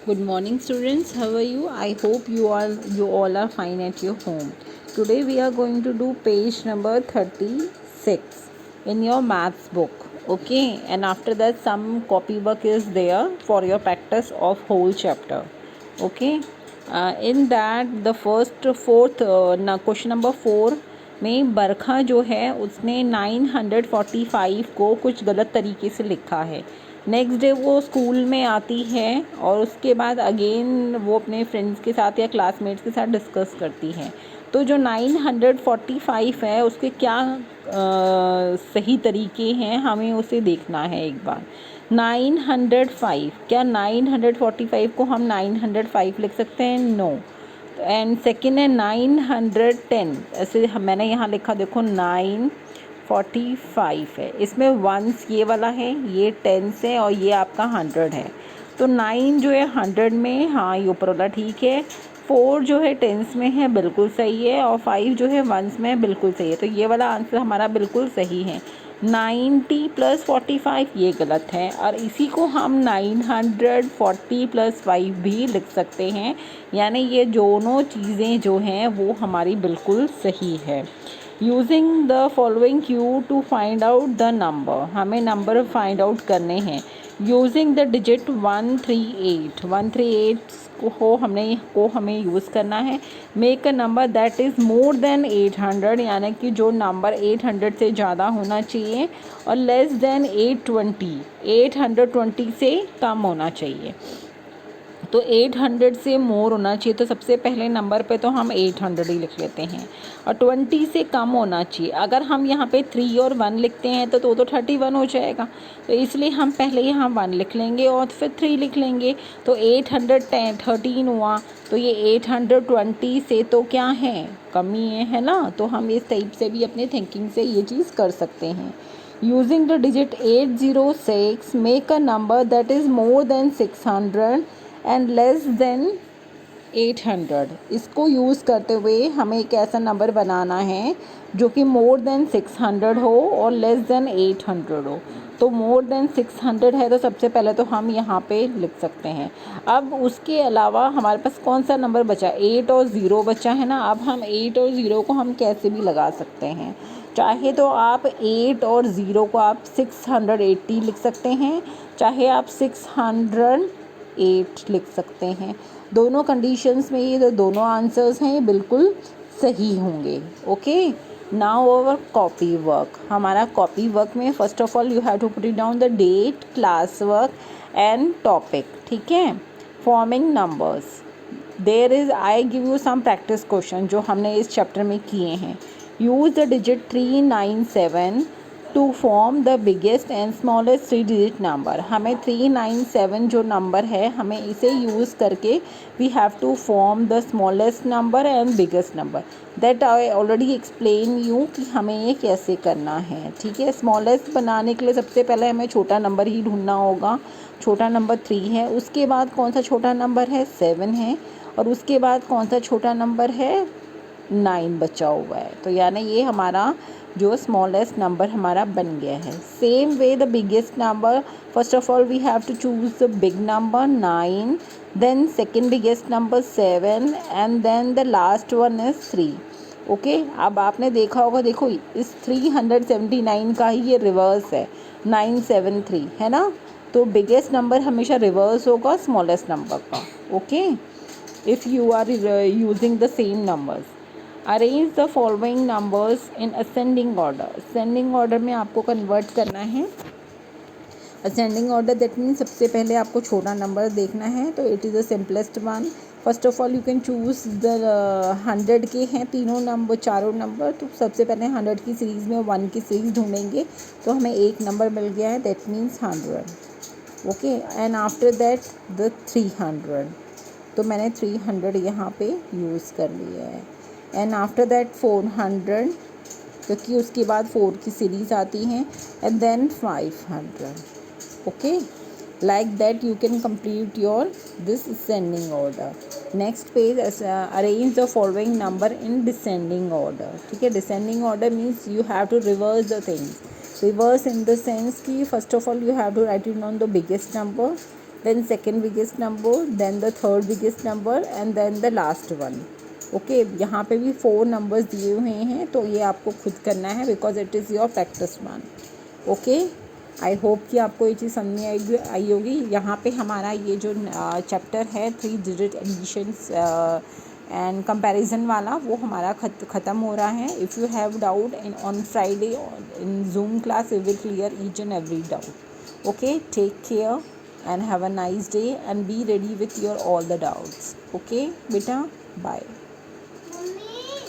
Good morning, students. How are you? I hope you all are fine at your home. Today we are going to do page number 36 in your maths book. Okay, and after that some copy work is there for your practice of whole chapter. Okay, in that the question number 4 में बरखा जो है उसने 945 को कुछ गलत तरीके से लिखा है। नेक्स्ट डे वो स्कूल में आती है और उसके बाद अगेन वो अपने फ्रेंड्स के साथ या क्लासमेट्स के साथ डिस्कस करती है। तो जो 945 है उसके क्या सही तरीके हैं हमें उसे देखना है एक बार। 905, क्या 945 को हम 905 लिख सकते हैं? नो। एंड सेकेंड है 910, ऐसे मैंने यहाँ लिखा देखो 945 है, इसमें वंस ये वाला है, ये टेंस है और ये आपका 100 है। तो 9 जो है 100 में, हाँ ये ऊपर वाला ठीक है। 4 जो है टेंस में है, बिल्कुल सही है। और 5 जो है वंस में है, बिल्कुल सही है। तो ये वाला आंसर हमारा बिल्कुल सही है। 90 + 45 ये गलत है और इसी को हम 940 + 5 भी लिख सकते हैं। यानी ये दोनों चीज़ें जो हैं वो हमारी बिल्कुल सही है। Using the following cue to find out the number, हमें नंबर फाइंड आउट करने हैं। यूजिंग द डिजिट 138, 138 को हमें यूज़ करना है। Make a number that is more than 800, यानी कि जो नंबर 800 से ज़्यादा होना चाहिए और लेस देन 820, 820 से कम होना चाहिए। तो 800 से मोर होना चाहिए, तो सबसे पहले नंबर पे तो हम 800 ही लिख लेते हैं। और 20 से कम होना चाहिए। अगर हम यहाँ पे 3 और 1 लिखते हैं तो 31 हो जाएगा। तो इसलिए हम पहले यहाँ 1 लिख लेंगे और फिर 3 लिख लेंगे। तो 813 हुआ। तो ये 820 से तो क्या है, कमी है ना। तो हम इस टाइप से भी अपने थिंकिंग से ये चीज़ कर सकते हैं। Using the digit 806 make a number that is more than 600 and less than 800। इसको यूज़ करते हुए हमें एक ऐसा नंबर बनाना है जो कि मोर देन 600 हो और लेस देन 800 हो। तो मोर देन 600 है तो सबसे पहले तो हम यहाँ पे लिख सकते हैं। अब उसके अलावा हमारे पास कौन सा नंबर बचा? 8 और 0 बचा है ना। अब हम 8 और 0 को हम कैसे भी लगा सकते हैं। चाहे तो आप 8 और 0 को आप 680 लिख सकते हैं, चाहे आप 608 लिख सकते हैं। दोनों कंडीशंस में ये दोनों आंसर्स हैं, ये बिल्कुल सही होंगे। Okay, now our copy work. हमारा कॉपी वर्क में first of all you have to put it down the date, class work and topic. ठीक है, forming numbers. There is, I give you some practice question जो हमने इस chapter में किए हैं। Use the digit 397 to form the biggest and smallest 3 digit number. हमें 397 जो नंबर है हमें इसे यूज़ करके we have to form the smallest number and biggest number. That I already explain you कि हमें ये कैसे करना है। ठीक है, स्मॉलेस्ट बनाने के लिए सबसे पहले हमें छोटा नंबर ही ढूंढना होगा। छोटा नंबर 3 है, उसके बाद कौन सा छोटा नंबर है? 7 है, और उसके बाद कौन सा छोटा नंबर है? 9 बचा हुआ है। तो यानी ये हमारा जो स्मॉलेस्ट नंबर हमारा बन गया है। Same way the biggest number, first of all we have to choose the big number 9, then second biggest number 7 and then the last one is 3। Okay, अब आपने देखा होगा, देखो इस 379 का ही ये रिवर्स है, 973 है ना। तो बिगेस्ट नंबर हमेशा रिवर्स होगा स्मॉलेस्ट नंबर का। Okay, if you are using the same numbers. Arrange the following numbers in ascending order. Ascending order में आपको कन्वर्ट करना है। असेंडिंग ऑर्डर दैट मीन्स सबसे पहले आपको छोटा नंबर देखना है, तो it is the simplest one. First of all you can choose the 100 के हैं तीनों नंबर, चारों नंबर। तो सबसे पहले 100 की सीरीज़ में 1 की सीरीज़ ढूंढेंगे, तो हमें एक नंबर मिल गया है, that means 100। Okay, and after that the 300, तो मैंने 300 यहाँ पे यूज़ कर लिया है। एंड आफ्टर दैट 400, क्योंकि उसके बाद 4 की सीरीज़ आती हैं, and then 500। Okay, like that you can complete your this ascending order. Next page, arrange the following number in descending order. ठीक है, descending order means you have to reverse the things. Reverse in the sense कि first of all you have to write it down the biggest number, then second biggest number, then the third biggest number and then the last one. Okay यहाँ पे भी 4 numbers दिए हुए हैं, तो ये आपको खुद करना है because it is your practice one. Okay, I hope कि आपको ये चीज़ समझ में आई होगी. यहाँ पे हमारा ये जो चैप्टर है 3 डिजिट एडिशंस एंड कंपैरिजन वाला, वो हमारा ख़त्म हो रहा है. If you have doubt on Friday in Zoom class we will clear each and every doubt. Okay, take care and have a nice day and be ready with your all the doubts. Okay beta, bye.